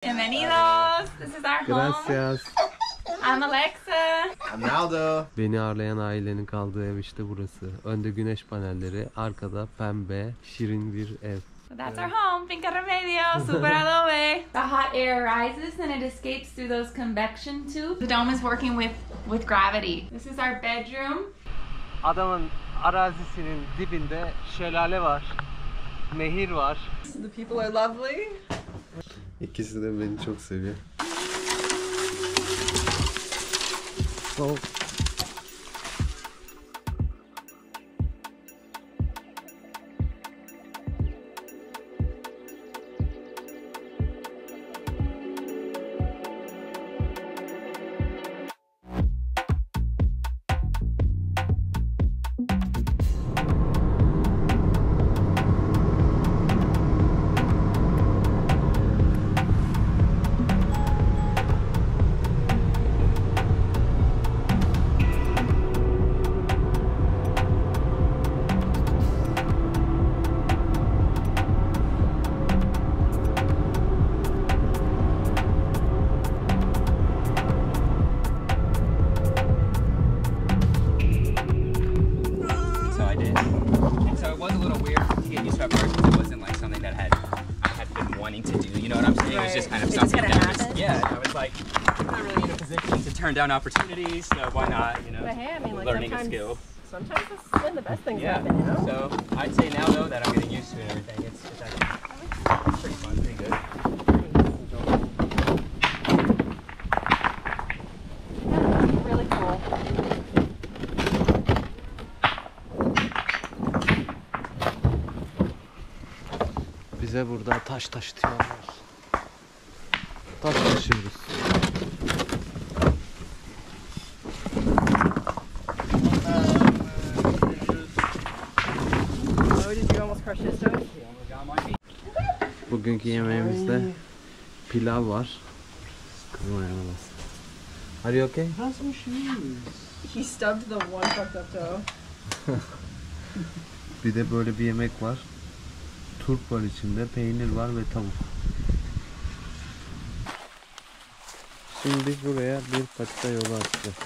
Bienvenidos. This is our Gracias. home. I'm Alexa. I'm Naldo. Beni ağırlayan ailenin kaldığı ev işte burası. Önde güneş panelleri, arkada pembe, şirin bir ev. So that's our home, Finca Remedio, Super Adobe. The hot air rises and it escapes through those convection tubes. The dome is working with gravity. This is our bedroom. Adamın arazisinin dibinde şelale var, nehir var. The people are lovely. İkisi de beni çok seviyor. So, turn down opportunities, so why not, you know, But hey, I mean, like learning a skill. Sometimes it's when the best things Yeah, happen, you know? so I'd say now though that I'm getting used to it and everything, it's actually pretty fun, pretty good. Really cool. bize burada taş taşıtıyorlar. Taş taşıyoruz. Bugünkü yemeğimizde pilav var. Kızım ayağına bas. Are you okay? He stubbed the one fucked up toe. Bir de böyle bir yemek var. Turp var içinde, peynir var ve tavuk. Şimdi biz buraya bir patika yolu açacağız.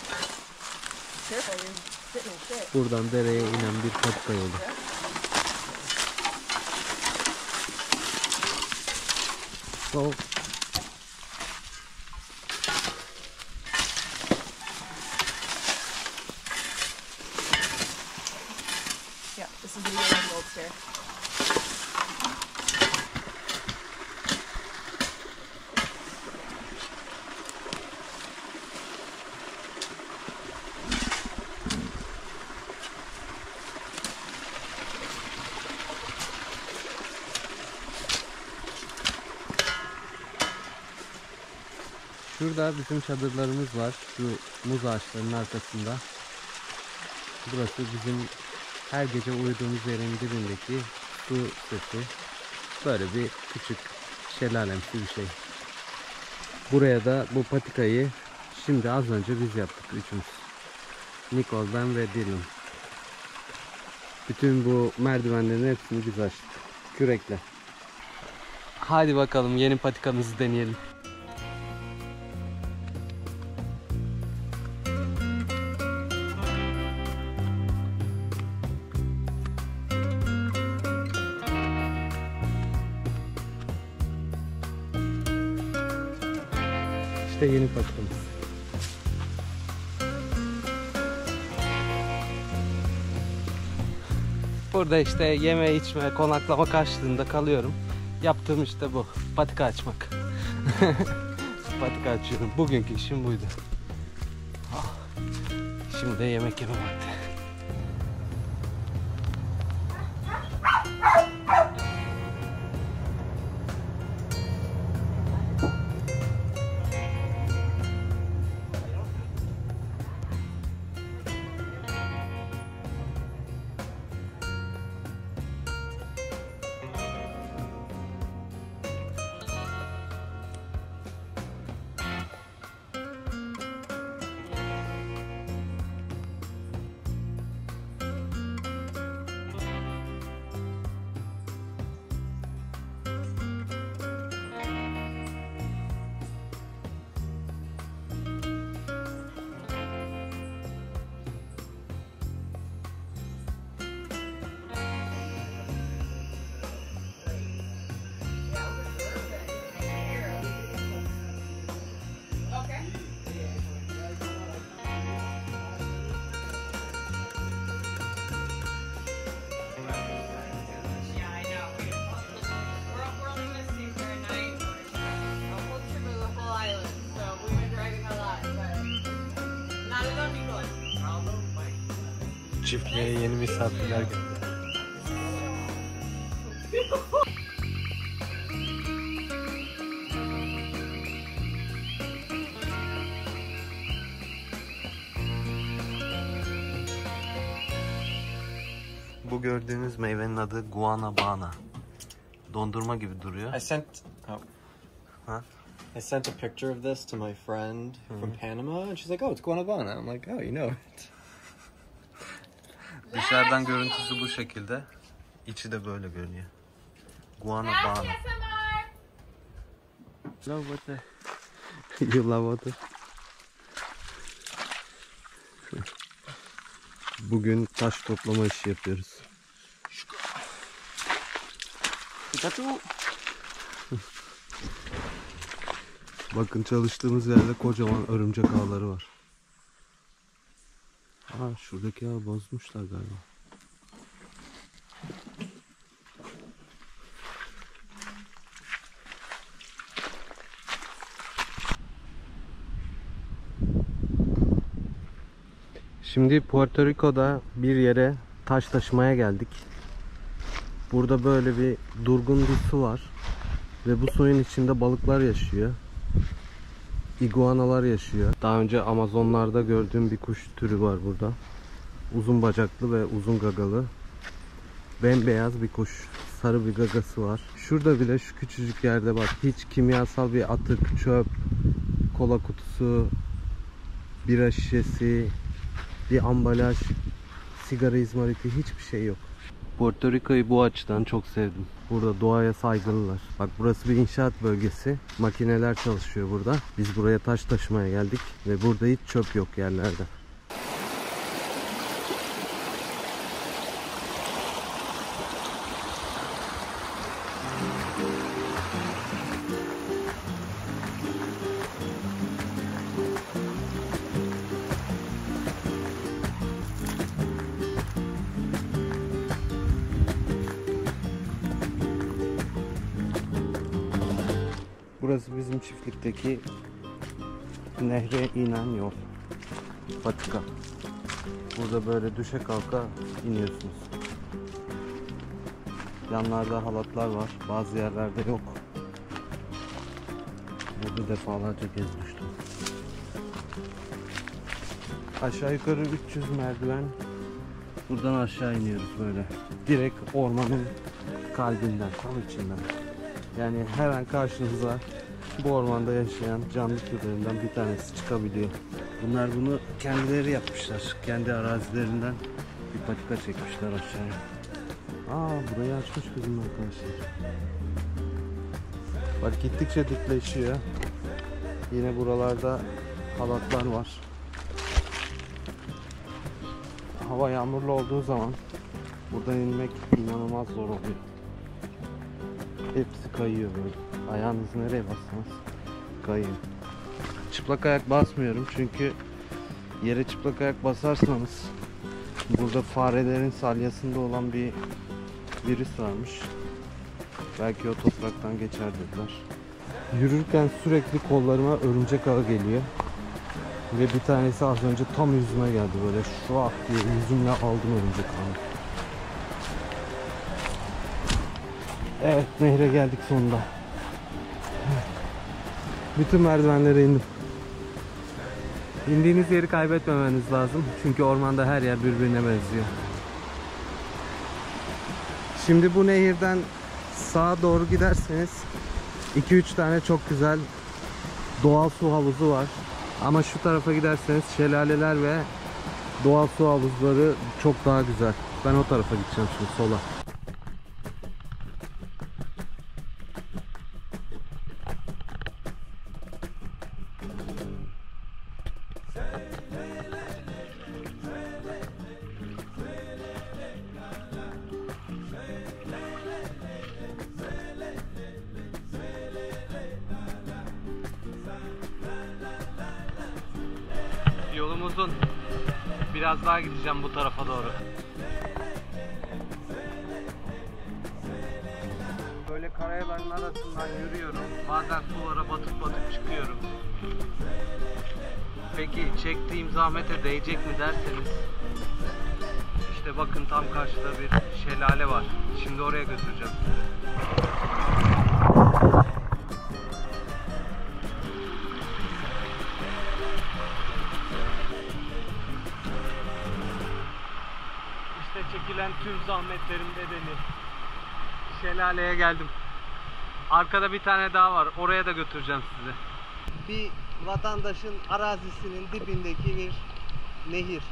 Buradan dereye inen bir patika yolu. So, Yeah, this is the beginning of the old stair. şurada bizim çadırlarımız var. Şu muz ağaçlarının arkasında. Burası bizim her gece uyuduğumuz yerin dibindeki su sesi. Böyle bir küçük şelalemsi bir şey. Buraya da bu patikayı şimdi az önce biz yaptık üçümüz. Nicole, ben ve Dylan. Bütün bu merdivenlerin hepsini biz açtık. Kürekle. Hadi bakalım yeni patikamızı deneyelim. İşte yeni patikamız. Burada işte yeme içme konaklama karşılığında kalıyorum. Yaptığım işte bu. Patika açmak. Patika açıyorum. Bugünkü işim buydu. Şimdi de yemek yeme vakti. Çiftliğe yeni misafirler geldi. Bu gördüğünüz meyvenin adı guanabana. Dondurma gibi duruyor. I sent Huh? I sent a picture of this to my friend from Panama, and she's like, "Oh, it's guanabana." I'm like, "Oh, you know it." Dışarıdan görüntüsü bu şekilde. İçi de böyle görünüyor. Guanabana. Love water. You love water. Bugün taş toplama işi yapıyoruz. Bakın çalıştığımız yerde kocaman örümcek ağları var. Aa, şuradaki ağı bozmuşlar galiba. Şimdi Puerto Rico'da bir yere taş taşımaya geldik. Burada böyle bir durgun bir su var. Ve bu suyun içinde balıklar yaşıyor. İguanalar yaşıyor. Daha önce Amazonlarda gördüğüm bir kuş türü var burada. Uzun bacaklı ve uzun gagalı. Bembeyaz bir kuş. Sarı bir gagası var. Şurada bile şu küçücük yerde bak. Hiç kimyasal bir atık, çöp, kola kutusu, bira şişesi, bir ambalaj, sigara izmariti, hiçbir şey yok. Puerto Rico'yu bu açıdan çok sevdim. Burada doğaya saygılılar. Bak burası bir inşaat bölgesi. Makineler çalışıyor burada. Biz buraya taş taşımaya geldik ve burada hiç çöp yok yerlerde. Burası bizim çiftlikteki nehre inen yol. Patika. Burada böyle düşe kalka iniyorsunuz. Yanlarda halatlar var. Bazı yerlerde yok. Burada defalarca gezmiştim. Aşağı yukarı 300 merdiven. Buradan aşağı iniyoruz böyle. Direkt ormanın kalbinden, tam içinden. Yani her an karşınıza bu ormanda yaşayan canlı türlerinden bir tanesi çıkabiliyor. Bunlar bunu kendileri yapmışlar. Kendi arazilerinden bir patika çekmişler aşağıya. Aa, burayı açmış bizim arkadaşlar. Bak gittikçe dikleşiyor. Yine buralarda halatlar var. Hava yağmurlu olduğu zaman buradan inmek inanılmaz zor oluyor. Hepsi kayıyor böyle. Ayağınızı nereye bassanız kayıyor. Çıplak ayak basmıyorum çünkü yere çıplak ayak basarsanız burada farelerin salyasında olan bir virüs varmış. Belki o topraktan geçer dediler. Yürürken sürekli kollarıma örümcek ağı geliyor. Ve bir tanesi az önce tam yüzüme geldi böyle şuak diye yüzümle aldım örümcek ağını. Evet, nehre geldik sonunda. Bütün merdivenlere indim. İndiğiniz yeri kaybetmemeniz lazım. Çünkü ormanda her yer birbirine benziyor. Şimdi bu nehirden sağa doğru giderseniz 2-3 tane çok güzel doğal su havuzu var. Ama şu tarafa giderseniz şelaleler ve doğal su havuzları çok daha güzel. Ben o tarafa gideceğim şimdi, sola. Yolum uzun. Biraz daha gideceğim bu tarafa doğru. Böyle karayaların arasından yürüyorum. Bazen sulara batıp batıp çıkıyorum. Peki çektiğim zahmete değecek mi derseniz İşte bakın tam karşıda bir şelale var. Şimdi oraya götüreceğim. İşte çekilen tüm zahmetlerin bedeli. Şelaleye geldim. Arkada bir tane daha var. Oraya da götüreceğim sizi. Bir vatandaşın arazisinin dibindeki bir nehir.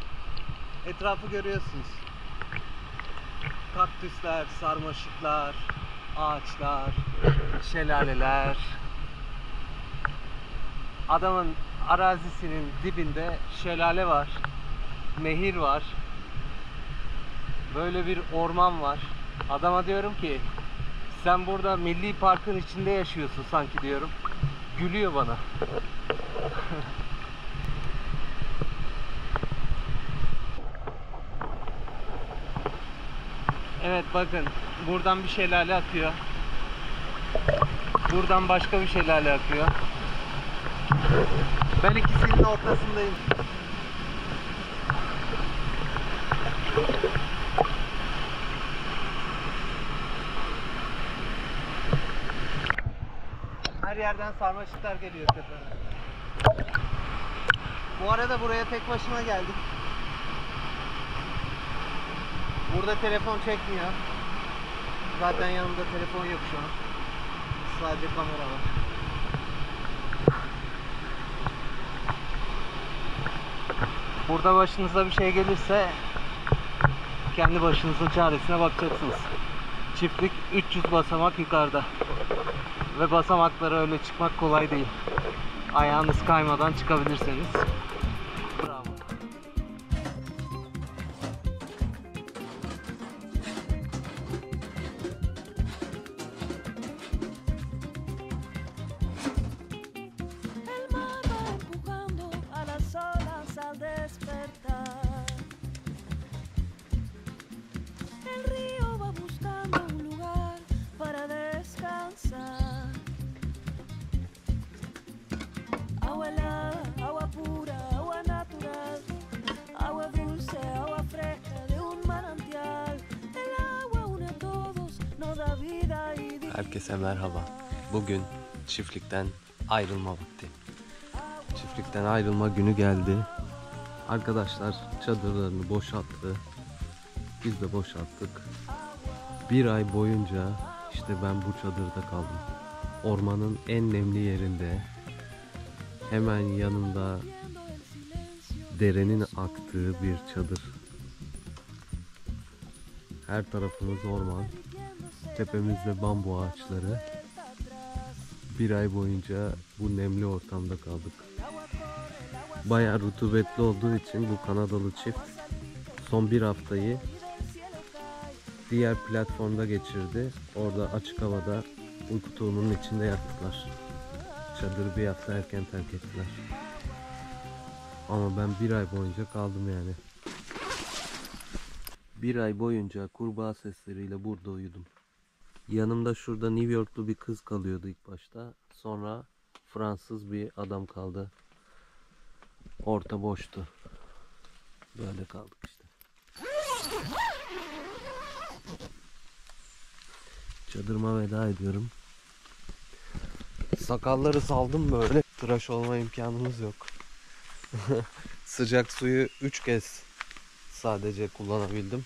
Etrafı görüyorsunuz. Kaktüsler, sarmaşıklar, ağaçlar, şelaleler. Adamın arazisinin dibinde şelale var. Nehir var. Böyle bir orman var. Adama diyorum ki sen burada milli parkın içinde yaşıyorsun sanki diyorum. Gülüyor bana. Evet bakın buradan bir şelale akıyor. Buradan başka bir şelale akıyor. Ben ikisinin ortasındayım. Her yerden sarmaşıklar geliyor tepeme. Bu arada buraya tek başıma geldik. Burada telefon çekmiyor. Zaten yanımda telefon yok şu an. Sadece kamera var. Burada başınıza bir şey gelirse kendi başınızın çaresine bakacaksınız. Çiftlik 300 basamak yukarıda. Ve basamaklara öyle çıkmak kolay değil. Ayağınız kaymadan çıkabilirseniz. Bravo. Herkese merhaba. Bugün çiftlikten ayrılma vakti. Çiftlikten ayrılma günü geldi. Arkadaşlar çadırlarını boşalttı. Biz de boşalttık. Bir ay boyunca işte ben bu çadırda kaldım. Ormanın en nemli yerinde. Hemen yanında derenin aktığı bir çadır. Her tarafımız orman. Tepemizde bambu ağaçları. Bir ay boyunca bu nemli ortamda kaldık. Bayağı rutubetli olduğu için bu Kanadalı çift son bir haftayı diğer platformda geçirdi. Orada açık havada uyku tulumunun içinde yattılar. Çadırı bir hafta erken terk ettiler. Ama ben bir ay boyunca kaldım yani. Bir ay boyunca kurbağa sesleriyle burada uyudum. Yanımda şurada New Yorklu bir kız kalıyordu ilk başta. Sonra Fransız bir adam kaldı. Orta boştu. Böyle kaldık işte. Çadırıma veda ediyorum. Sakalları saldım böyle. Tıraş olma imkanımız yok. Sıcak suyu 3 kez sadece kullanabildim.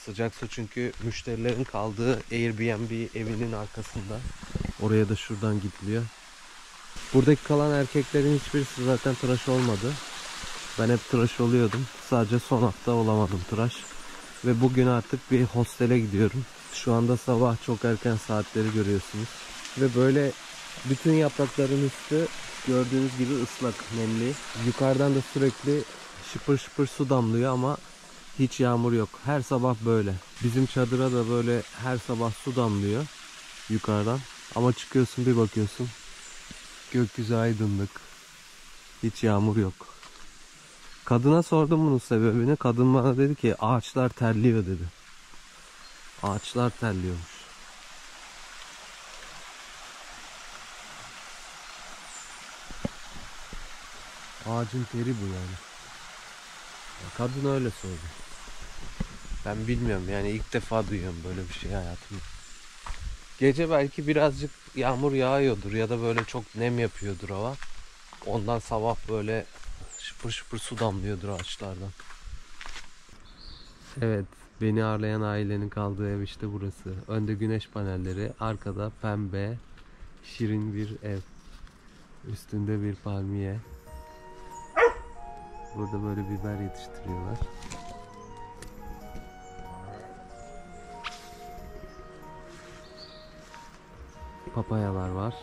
Sıcak su çünkü müşterilerin kaldığı Airbnb evinin arkasında. Oraya da şuradan gidiliyor. Buradaki kalan erkeklerin hiçbirisi zaten tıraş olmadı. Ben hep tıraş oluyordum. Sadece son hafta olamadım tıraş. Ve bugün artık bir hostele gidiyorum. Şu anda sabah çok erken saatleri görüyorsunuz. Ve böyle bütün yaprakların üstü gördüğünüz gibi ıslak, nemli. Yukarıdan da sürekli şıpır şıpır su damlıyor ama hiç yağmur yok. Her sabah böyle. Bizim çadıra da böyle her sabah su damlıyor yukarıdan. Ama çıkıyorsun bir bakıyorsun. Gökyüzü aydınlık. Hiç yağmur yok. Kadına sordum bunun sebebini. Kadın bana dedi ki ağaçlar terliyor dedi. Ağaçlar terliyormuş. Ağacın teri bu yani. Kadın öyle söyledi. Ben bilmiyorum yani ilk defa duyuyorum böyle bir şey hayatımda. Gece belki birazcık yağmur yağıyordur ya da böyle çok nem yapıyordur hava. Ondan sabah böyle şıpır şıpır su damlıyordur ağaçlardan. Evet, beni ağırlayan ailenin kaldığı ev işte burası. Önde güneş panelleri, arkada pembe, şirin bir ev. Üstünde bir palmiye. Burada böyle biber yetiştiriyorlar. Papayalar var.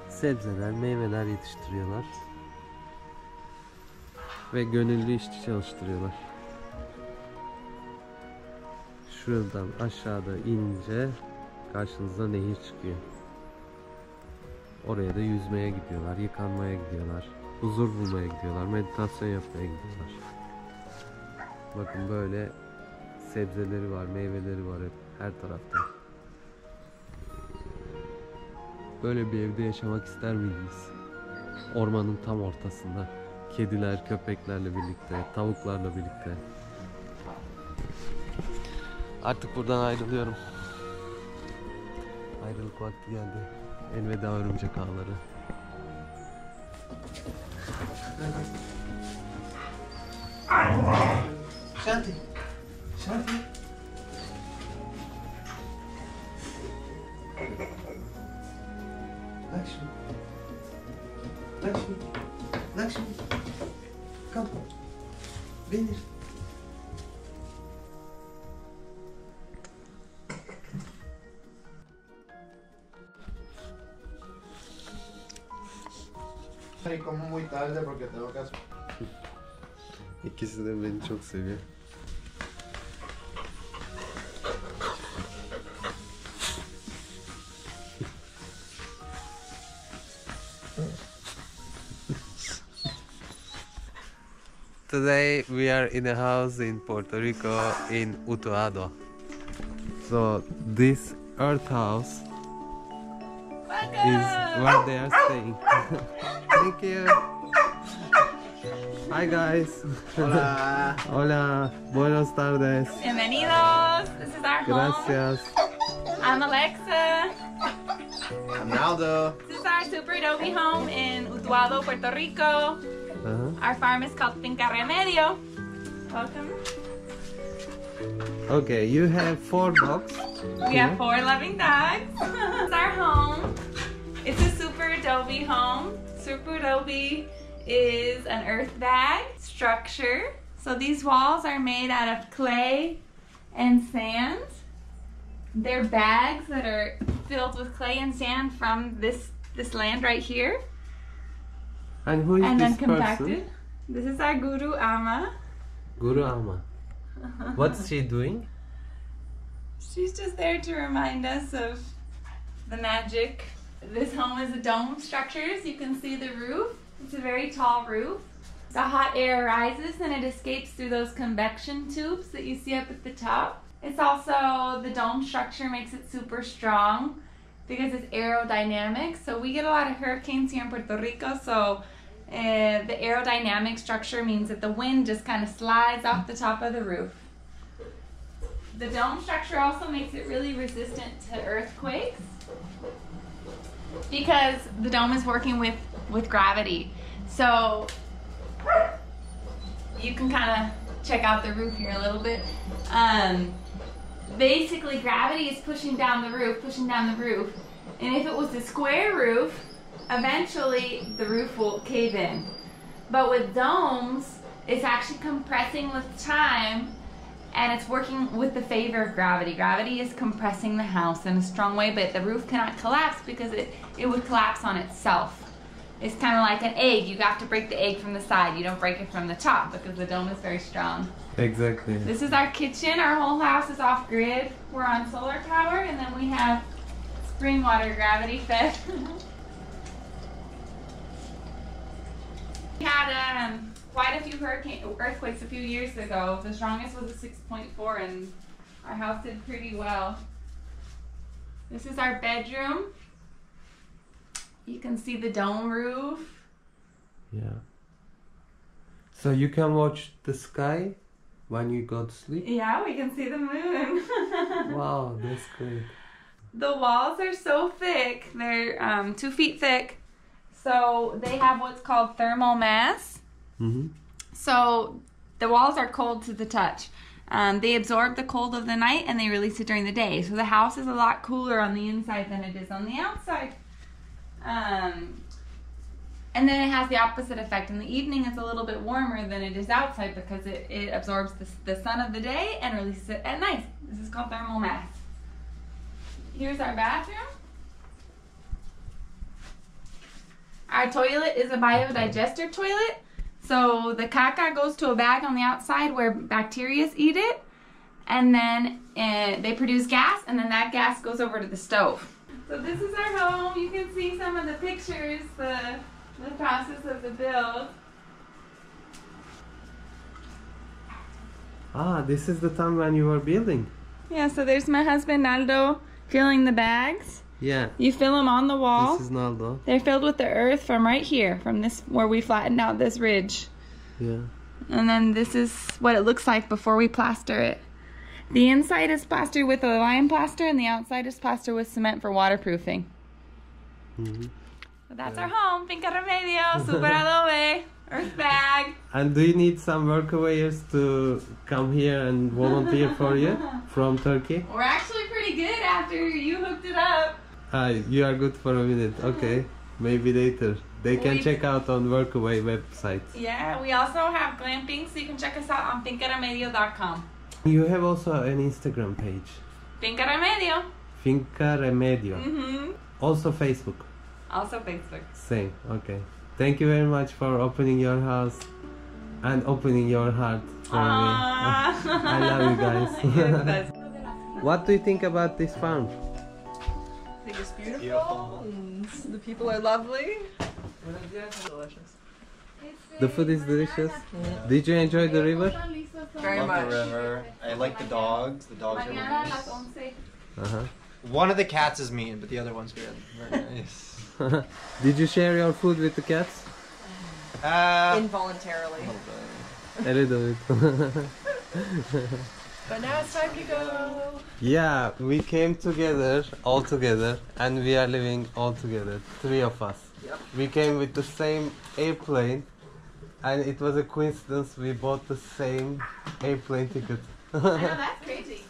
Sebzeler, meyveler yetiştiriyorlar. Ve gönüllü işçi çalıştırıyorlar. Şuradan aşağıda inince karşınıza nehir çıkıyor. Oraya da yüzmeye gidiyorlar, yıkanmaya gidiyorlar, huzur bulmaya gidiyorlar, meditasyon yapmaya gidiyorlar. Bakın böyle sebzeleri var, meyveleri var hep her tarafta. Böyle bir evde yaşamak ister miydiniz? Ormanın tam ortasında. Kediler, köpeklerle birlikte, tavuklarla birlikte. Artık buradan ayrılıyorum. Ayrılık vakti geldi. Elveda örümcek ağları. Shanti. Shanti. Lakshmi. Lakshmi. Lakshmi. Come. Venir. Y como muy tarde porque tengo que hacer. İkisi de beni çok seviyor. Today we are in a house in Puerto Rico in Utuado. So this earth house is where they are staying. Thank you. Hi guys. Hola. Hola. Buenas tardes. Bienvenidos. This is our home. Gracias. I'm Alexa. I'm Naldo. This is our super adobe home in Utuado, Puerto Rico. Our farm is called Finca Remedio. Welcome. Okay, you have 4 dogs. We have 4 loving dogs. This is our home. It's a super adobe home. Super adobe is an earth bag structure. So these walls are made out of clay and sand. They're bags that are filled with clay and sand from this land right here. And who is And this then compacted. person? This is our Guru Ama. Guru Ama. What's she doing? She's just there to remind us of the magic. This home is a dome structure, so you can see the roof. It's a very tall roof. The hot air rises and it escapes through those convection tubes that you see up at the top. It's also, the dome structure makes it super strong because it's aerodynamic. So we get a lot of hurricanes here in Puerto Rico, so the aerodynamic structure means that the wind just kind of slides off the top of the roof. The dome structure also makes it really resistant to earthquakes because the dome is working with gravity. So you can kind of check out the roof here a little bit. Basically gravity is pushing down the roof, and if it was a square roof, eventually the roof will cave in. But with domes, it's actually compressing with time, and it's working with the favor of gravity. Gravity is compressing the house in a strong way, but the roof cannot collapse because it would collapse on itself. It's kind of like an egg. You have to break the egg from the side. You don't break it from the top because the dome is very strong. Exactly. This is our kitchen. Our whole house is off grid. We're on solar power, and then we have spring water, gravity fed. We had quite a few earthquakes a few years ago. The strongest was a 6.4, and our house did pretty well. This is our bedroom. You can see the dome roof. Yeah. So you can watch the sky when you go to sleep? Yeah, we can see the moon. Wow, that's great. The walls are so thick. They're 2 feet thick. So they have what's called thermal mass. Mm-hmm. So the walls are cold to the touch. They absorb the cold of the night and they release it during the day. So the house is a lot cooler on the inside than it is on the outside. And then it has the opposite effect. In the evening, it's a little bit warmer than it is outside because it absorbs the sun of the day and releases it at night. This is called thermal mass. Here's our bathroom. Our toilet is a biodigester toilet. So the caca goes to a bag on the outside where bacteria eat it. And then they produce gas, and then that gas goes over to the stove. So this is our home. You can see some of the pictures, the process of the build. Ah, this is the time when you were building. Yeah, so there's my husband Naldo filling the bags. Yeah. You fill them on the wall. This is Naldo. They're filled with the earth from right here, from this where we flattened out this ridge. Yeah. And then this is what it looks like before we plaster it. The inside is plastered with a lime plaster and the outside is plastered with cement for waterproofing. Mm-hmm. So that's our home, Finca Remedio, Super Adobe, earth bag. And do you need some workawayers to come here and volunteer for you from Turkey? We're actually pretty good after you hooked it up. You are good for a minute. Okay. Maybe later. They can check out on Workaway website. Yeah, we also have glamping, so you can check us out on fincaremedio.com. You have also an Instagram page. Finca Remedio. Finca Remedio. Mm-hmm. Also Facebook. Also Facebook. Same. Okay. Thank you very much for opening your house and opening your heart for me. I love you guys. You're the best. What do you think about this farm? I think it's beautiful. And the people are lovely. Delicious. The food is delicious. Did you enjoy the river? Very Love much. the river. I like the dogs. The dogs are Mañana a nice. las 11. Uh-huh. One of the cats is mean, but the other one's good. Very nice. Did you share your food with the cats? Involuntarily. A little bit. But now it's time to go. Yeah, we came together, all together, and we are living all together, 3 of us. Yep. We came with the same airplane, and it was a coincidence we bought the same airplane ticket. I know, that's crazy.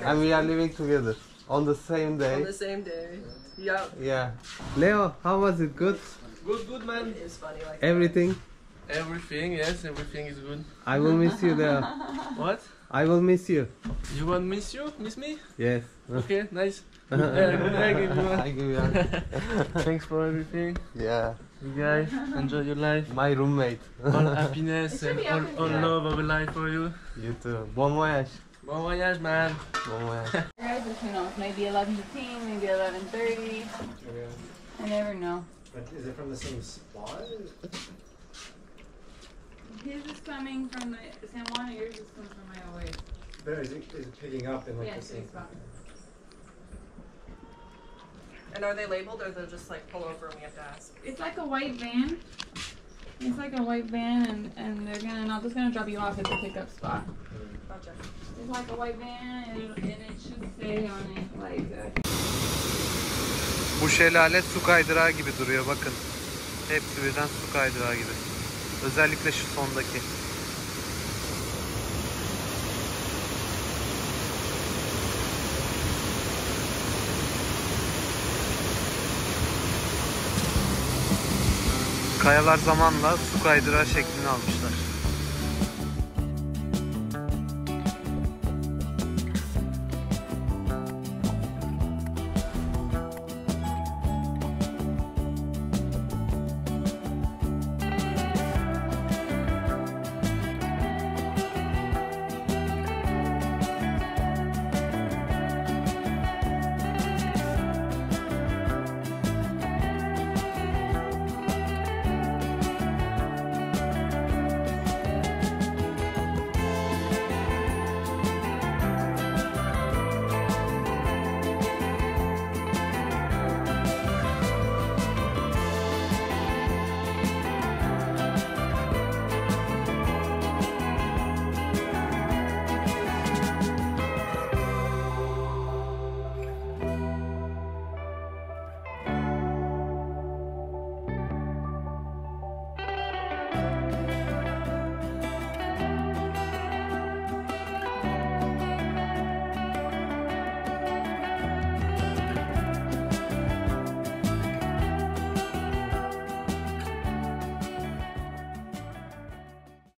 And we are living together on the same On day. the same day. Yep. Yeah. Leo, how was it? Good? Good man. It is funny like Everything? Everything, yes, everything is good. I will miss you, Leo. What? I will miss you. You want miss you? Miss me? Yes. Okay, nice. Thank you. I give you a- Thanks for everything. Yeah. You guys, enjoy your life. My roommate. All happiness and all love of life for you. You too. Bon voyage. Bon voyage, man. Bon voyage. Guys, who knows? Maybe 11:15, maybe 11:30. I never know. But is it from the same spot? His is coming from the San Juan, yours is coming from my way. But is it picking up in like Yeah, the same spot. And are they labeled or they'll just like pull over and we have to ask? It's like a white van. It's like a white van, and they're gonna not just gonna drop you off at the pickup spot. Gotcha. It's like a white van, and it should say on it like. Bu şelale su kaydırağı gibi duruyor, bakın. Hepsi birden su kaydırağı gibi. Özellikle şu sondaki. Kayalar zamanla su kaydırağı şeklini almışlar.